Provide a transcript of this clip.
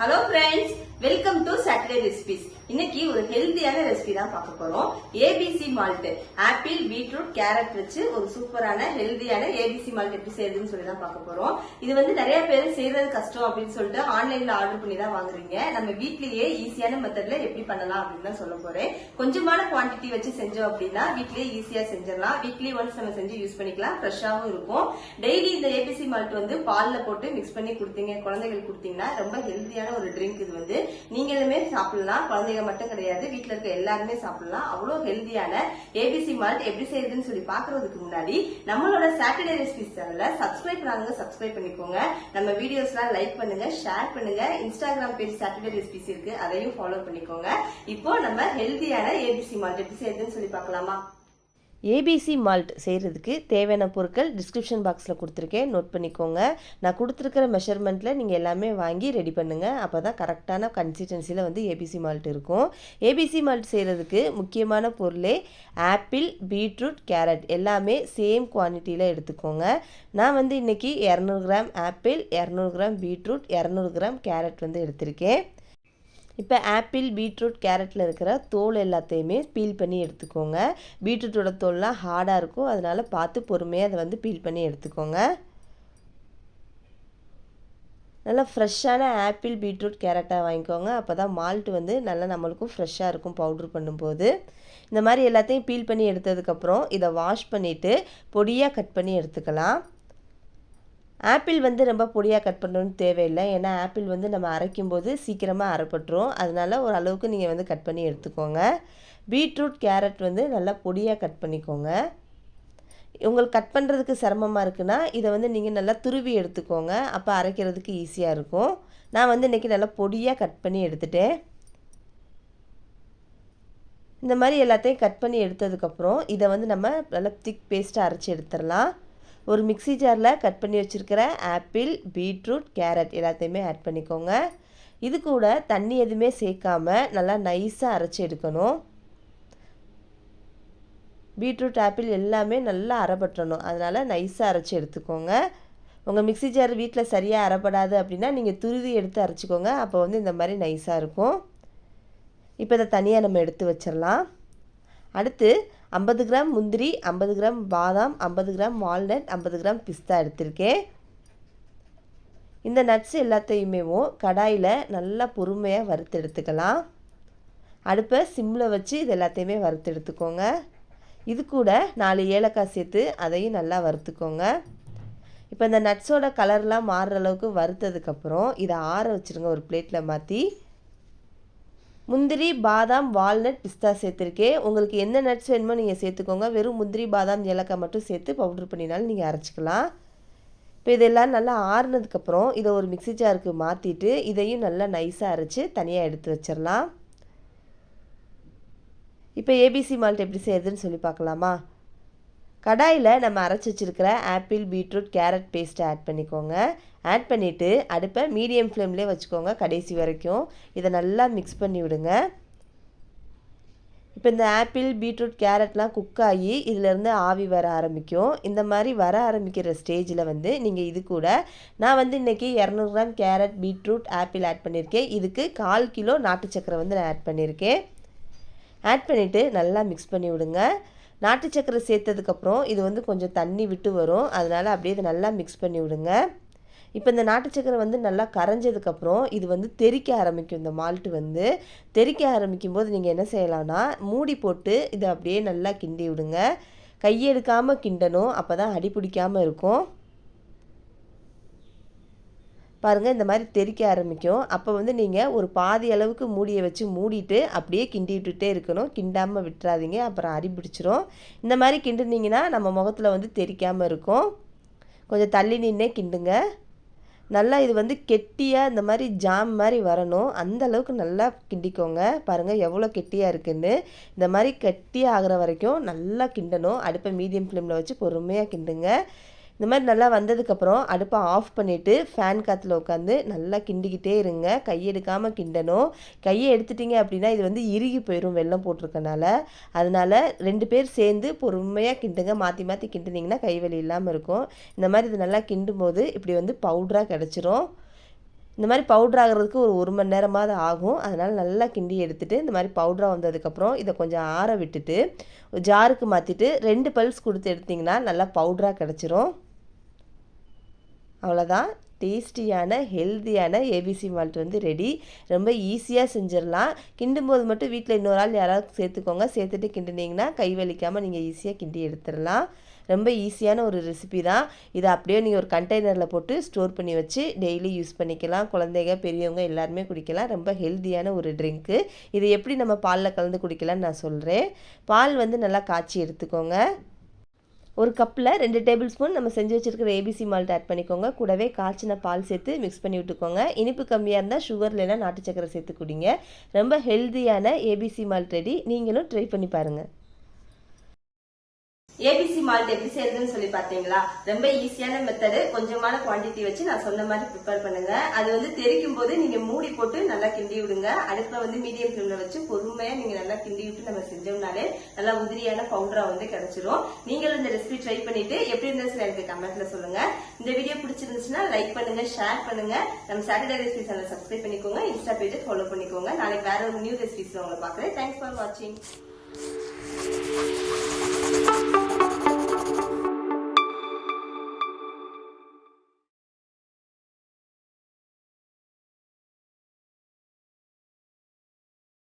Hello friends, welcome to Saturday recipes. இன்னைக்கு ஒரு ஹெல்தியான ரெசிபி தான் பார்க்க போறோம். ABC malt, apple, beetroot, carrot வச்சு ஒரு சூப்பரான ஹெல்தியான ஏபிசி மால்ட் எப்படி செய்யறதுன்னு சொல்லி தான் பார்க்க போறோம். இது வந்து நிறைய பேர் செய்யறது கஷ்டம் அப்படின்னு சொல்லிட்டு ஆன்லைன்ல ஆர்டர் பண்ணி தான் வாங்குறீங்க. நம்ம வீட்லயே ஈஸியான மெத்தட்ல எப்படி பண்ணலாம் அப்படின்னு தான் சொல்ல போறேன். கொஞ்சமான குவான்டிட்டி வச்சு செஞ்சோம் அப்படின்னா வீட்லயே ஈஸியா செஞ்சிடலாம். வீக்லி ஒன்ஸ் நம்ம செஞ்சு யூஸ் பண்ணிக்கலாம். ஃப்ரெஷ்ஷாவும் இருக்கும். டெய்லி இந்த ஏபிசி மால்ட் வந்து பால்ல போட்டு மிக்ஸ் பண்ணி கொடுத்தீங்க, குழந்தைகள் கொடுத்தீங்கன்னா ரொம்ப ஹெல்தியான ஒரு ட்ரிங்க். இது வந்து நீங்களுமே சாப்பிடலாம், குழந்தைங்க மட்டும் கிடையாது, வீட்டுல இருக்க எல்லாருமே சாப்பிடலாம். அவ்வளவு ஹெல்தியான ஏபிசி மால்ட் எப்படி செய்யறதுன்னு சொல்லி பாக்குறதுக்கு முன்னாடி நம்மளோட சாட்டர்டே ரெசிபிஸ் சேனலை சப்ஸ்கிரைப் பண்ணாங்க, சப்ஸ்கிரைப் பண்ணிக்கோங்க. நம்ம வீடியோஸ் எல்லாம் லைக் பண்ணுங்க, ஷேர் பண்ணுங்க. இன்ஸ்டாகிராம் பேஜ் சாட்டர்டே ரெசிபிஸ் இருக்கு, அதையும் ஃபாலோ பண்ணிக்கோங்க. இப்போ நம்ம ஹெல்தியான ஏபிசி மால்ட் எப்படி செய்யறதுன்னு சொல்லி பார்க்கலாமா? ஏபிசி மால்ட் செய்கிறதுக்கு தேவையான பொருட்கள் டிஸ்கிரிப்ஷன் பாக்ஸில் கொடுத்துருக்கேன், நோட் பண்ணிக்கோங்க. நான் கொடுத்துருக்கிற மெஷர்மெண்ட்டில் நீங்கள் எல்லாமே வாங்கி ரெடி பண்ணுங்கள். அப்போ தான் கரெக்டான கன்சிஸ்டன்சியில் வந்து ஏபிசி மால்ட் இருக்கும். ஏபிசி மால்ட் செய்கிறதுக்கு முக்கியமான பொருளே ஆப்பிள், பீட்ரூட், கேரட் எல்லாமே சேம் குவான்டிட்டியில் எடுத்துக்கோங்க. நான் வந்து இன்றைக்கி 200 gram apple, 200 gram beetroot, 200 gram carrot வந்து எடுத்திருக்கேன். இப்போ ஆப்பிள், பீட்ரூட், கேரட்டில் இருக்கிற தோல் எல்லாத்தையுமே பீல் பண்ணி எடுத்துக்கோங்க. பீட்ரூட்டோட தோல்லாம் ஹார்டாக இருக்கும், அதனால் பார்த்து பொறுமையாக அதை வந்து பீல் பண்ணி எடுத்துக்கோங்க. நல்லா ஃப்ரெஷ்ஷான ஆப்பிள், பீட்ரூட், கேரட்டாக வாங்கிக்கோங்க. அப்போ தான் மால்ட் வந்து நல்லா நம்மளுக்கும் ஃப்ரெஷ்ஷாக இருக்கும் பவுட்ரு பண்ணும்போது. இந்த மாதிரி எல்லாத்தையும் பீல் பண்ணி எடுத்ததுக்கப்புறம் இதை வாஷ் பண்ணிவிட்டு பொடியாக கட் பண்ணி எடுத்துக்கலாம். ஆப்பிள் வந்து ரொம்ப பொடியாக கட் பண்ணணும்னு தேவையில்லை, ஏன்னா ஆப்பிள் வந்து நம்ம அரைக்கும்போது சீக்கிரமாக அரைப்பட்டுரும். அதனால் ஓரளவுக்கு நீங்கள் வந்து கட் பண்ணி எடுத்துக்கோங்க. பீட்ரூட், கேரட் வந்து நல்லா பொடியாக கட் பண்ணிக்கோங்க. உங்களுக்கு கட் பண்ணுறதுக்கு சிரமமாக இருக்குன்னா இதை வந்து நீங்கள் நல்லா துருவி எடுத்துக்கோங்க, அப்போ அரைக்கிறதுக்கு ஈஸியாக இருக்கும். நான் வந்து இன்றைக்கி நல்லா பொடியாக கட் பண்ணி எடுத்துட்டேன். இந்த மாதிரி எல்லாத்தையும் கட் பண்ணி எடுத்ததுக்கப்புறம் இதை வந்து நம்ம நல்லா திக் பேஸ்ட்டாக அரைச்சி எடுத்துடலாம். ஒரு மிக்ஸி ஜாரில் கட் பண்ணி வச்சுருக்கிற ஆப்பிள், பீட்ரூட், கேரட் எல்லாத்தையுமே ஆட் பண்ணிக்கோங்க. இது கூட தண்ணி எதுவுமே சேர்க்காமல் நல்லா நைஸாக அரைச்சி எடுக்கணும். பீட்ரூட், ஆப்பிள் எல்லாமே நல்லா அரைப்பட்டணும், அதனால் நைஸாக அரைச்சி எடுத்துக்கோங்க. உங்கள் மிக்ஸி ஜார் வீட்டில் சரியாக அரைப்படாது அப்படின்னா நீங்கள் துருவி எடுத்து அரைச்சிக்கோங்க, அப்போ வந்து இந்த மாதிரி நைஸாக இருக்கும். இப்போ இதை தனியாக நம்ம எடுத்து வச்சிடலாம். அடுத்து 50 கிராம் முந்திரி, 50 கிராம் பாதாம், 50 கிராம் வால்நட், 50 கிராம் பிஸ்தா எடுத்திருக்கேன். இந்த நட்ஸ் எல்லாத்தையுமே கடாயில் நல்லா பொறுமையாக வறுத்து எடுத்துக்கலாம். அடுப்பை சிம்மில் வச்சு இது எல்லாத்தையுமே வறுத்து எடுத்துக்கோங்க. இது கூட 4 ஏலக்காய் சேர்த்து அதையும் நல்லா வறுத்துக்கோங்க. இப்போ இந்த நட்ஸோட கலர்லாம் மாறுற அளவுக்கு வறுத்ததுக்கப்புறம் இதை ஆற வச்சுருங்க, ஒரு பிளேட்டில் மாற்றி. முந்திரி, பாதாம், வால்நட், பிஸ்தா சேர்த்துருக்கேன். உங்களுக்கு எந்த நட்ஸ் வேணுமோ நீங்கள் சேர்த்துக்கோங்க. வெறும் முந்திரி, பாதாம், ஏலக்காய் மட்டும் சேர்த்து பவுட்ரு பண்ணினாலும் நீங்கள் அரைச்சிக்கலாம். இப்போ இதெல்லாம் நல்லா ஆறுனதுக்கப்புறம் இதை ஒரு மிக்ஸி ஜாருக்கு மாற்றிட்டு இதையும் நல்லா நைஸாக அரைச்சி தனியாக எடுத்து வச்சிடலாம். இப்போ ஏபிசி மால்ட் எப்படி செய்யறதுன்னு சொல்லி பார்க்கலாமா? கடாயில் நம்ம அரைச்சி வச்சுருக்கிற ஆப்பிள், பீட்ரூட், கேரட் பேஸ்ட்டை ஆட் பண்ணிக்கோங்க. ஆட் பண்ணிவிட்டு அடுப்பை மீடியம் ஃப்ளேம்லேயே வச்சுக்கோங்க கடைசி வரைக்கும். இதை நல்லா மிக்ஸ் பண்ணி விடுங்க. இப்போ இந்த ஆப்பிள், பீட்ரூட், கேரட்லாம் குக் ஆகி இதிலேருந்து ஆவி வர ஆரம்பிக்கும். இந்த மாதிரி வர ஆரம்பிக்கிற ஸ்டேஜில் வந்து நீங்கள் இது கூட நான் வந்து இன்றைக்கி 200 gram carrot, beetroot, apple add பண்ணியிருக்கேன். இதுக்கு 1/4 கிலோ நாட்டு சக்கரை வந்து நான் ஆட் பண்ணியிருக்கேன். ஆட் பண்ணிவிட்டு நல்லா மிக்ஸ் பண்ணி விடுங்க. நாட்டு சக்கரை சேர்த்ததுக்கப்புறம் இது வந்து கொஞ்சம் தண்ணி விட்டு வரும், அதனால் அப்படியே இதை நல்லா மிக்ஸ் பண்ணி விடுங்க. இப்போ இந்த நாட்டு சக்கரை வந்து நல்லா கரைஞ்சதுக்கப்புறம் இது வந்து தெறிக்க ஆரம்பிக்கும். இந்த மால்ட்டு வந்து தெறிக்க ஆரம்பிக்கும் போது நீங்கள் என்ன செய்யலாம்னா மூடி போட்டு இதை அப்படியே நல்லா கிண்டி விடுங்க. கையெடுக்காமல் கிண்டணும், அப்போ தான் அடி பிடிக்காமல் இருக்கும். பாருங்கள், இந்த மாதிரி தெறிக்க ஆரம்பிக்கும். அப்போ வந்து நீங்கள் ஒரு பாதி அளவுக்கு மூடியை வச்சு மூடிட்டு அப்படியே கிண்டி விட்டுட்டே இருக்கணும். கிண்டாமல் விட்டுறாதீங்க, அப்புறம் அடி பிடிச்சிரும். இந்த மாதிரி கிண்டுனீங்கன்னா நம்ம முகத்தில் வந்து தெறிக்காமல் இருக்கும். கொஞ்சம் தள்ளி நின்னே கிண்டுங்க. நல்லா இது வந்து கெட்டியாக இந்த மாதிரி ஜாம் மாதிரி வரணும், அந்த அளவுக்கு நல்லா கிண்டிக்கோங்க. பாருங்கள் எவ்வளோ கெட்டியாக இருக்குன்னு. இந்த மாதிரி கெட்டியாக ஆகிற வரைக்கும் நல்லா கிண்டணும். அடுப்பை மீடியம் ஃப்ளேமில் வச்சு பொறுமையாக கிண்டுங்க. இந்த மாதிரி நல்லா வந்ததுக்கப்புறம் அடுப்பை ஆஃப் பண்ணிவிட்டு ஃபேன் காற்றுல உட்காந்து நல்லா கிண்டிக்கிட்டே இருங்க. கையெடுக்காமல் கிண்டணும். கையை எடுத்துட்டிங்க அப்படின்னா இது வந்து இறுகி போயிடும் வெல்லம் போட்டிருக்கனால. அதனால் 2 பேர் சேர்ந்து பொறுமையாக கிண்டுங்க. மாற்றி மாற்றி கிண்டினீங்கன்னா கைவலி இல்லாமல் இருக்கும். இந்த மாதிரி இது நல்லா கிண்டும் போது இப்படி வந்து பவுடராக கிடச்சிரும். இந்த மாதிரி பவுட்ரு ஆகிறதுக்கு ஒரு மணி நேரமாவது ஆகும். அதனால் நல்லா கிண்டி எடுத்துகிட்டு இந்த மாதிரி பவுட்ராக வந்ததுக்கப்புறம் இதை கொஞ்சம் ஆற விட்டுட்டு ஜாருக்கு மாற்றிட்டு 2 பல்ஸ் கொடுத்து எடுத்திங்கன்னா நல்லா பவுட்ராக கிடச்சிரும். அவ்வளோதான், டேஸ்டியான ஹெல்த்தியான ஏபிசி மால்ட் வந்து ரெடி. ரொம்ப ஈஸியாக செஞ்சிடலாம். கிண்டும் போது மட்டும் வீட்டில் இன்னொரு ஆள் யாராவது சேர்த்துக்கோங்க. சேர்த்துட்டு கிண்டினீங்கன்னா கை வலிக்காமல் நீங்கள் ஈஸியாக கிண்டி எடுத்துடலாம். ரொம்ப ஈஸியான ஒரு ரெசிபி தான். இதை அப்படியே நீங்கள் ஒரு கண்டெய்னரில் போட்டு ஸ்டோர் பண்ணி வச்சு டெய்லி யூஸ் பண்ணிக்கலாம். குழந்தைங்க பெரியவங்க எல்லாருமே குடிக்கலாம். ரொம்ப ஹெல்த்தியான ஒரு ட்ரிங்க்கு. இதை எப்படி நம்ம பாலில் கலந்து குடிக்கலாம்னு நான் சொல்கிறேன். பால் வந்து நல்லா காய்ச்சி எடுத்துக்கோங்க. ஒரு கப்பில் 2 டேபிள் ஸ்பூன் நம்ம செஞ்சு வச்சுருக்கிற ஏபிசி மால்ட் ஆட் பண்ணிக்கோங்க. கூடவே காய்ச்சின பால் சேர்த்து மிக்ஸ் பண்ணி விட்டுக்கோங்க. இனிப்பு கம்மியாக இருந்தால் சுகர் இல்லைன்னா நாட்டு சக்கரை சேர்த்து குடிங்க. ரொம்ப ஹெல்த்தியான ஏபிசி மால்ட் ரெடி. நீங்களும் ட்ரை பண்ணி பாருங்கள். ஏபிசி மால்ட் எப்படி செய்யறதுன்னு சொல்லி பாத்தீங்களா? ரொம்ப ஈஸியான மெத்தடு. கொஞ்சமான குவாண்டிட்டி வச்சு நான் சொன்ன மாதிரி ப்ரிப்பேர் பண்ணுங்க. அது வந்து தெரிக்கும் போது நீங்க மூடி போட்டு நல்லா கிண்டி விடுங்க. அடுப்புல வந்து மீடியம் ஃப்ளேம்ல வச்சு பொறுமையா நீங்க நல்லா கிண்டி விட்டு நம்ம செஞ்சோம்னாலே நல்லா உதிரியான பவுடரா வந்து கிடைச்சிரும். நீங்களும் இந்த ரெசிபி ட்ரை பண்ணிட்டு எப்படி இருந்துச்சு எனக்கு கமெண்ட்ல சொல்லுங்க. இந்த வீடியோ பிடிச்சிருந்துச்சுன்னா லைக் பண்ணுங்க, ஷேர் பண்ணுங்க. நம்ம சாட்டர்டே ரெசிபி சேனல் சப்ஸ்கிரைப் பண்ணிக்கோங்க. இன்ஸ்டா பேஜ் ஃபாலோ பண்ணிக்கோங்க. நாளைக்கு வேற ஒரு நியூ ரெசிபிஸ் உங்களை பாக்குறேன். தேங்க்ஸ் ஃபார் வாட்சிங்.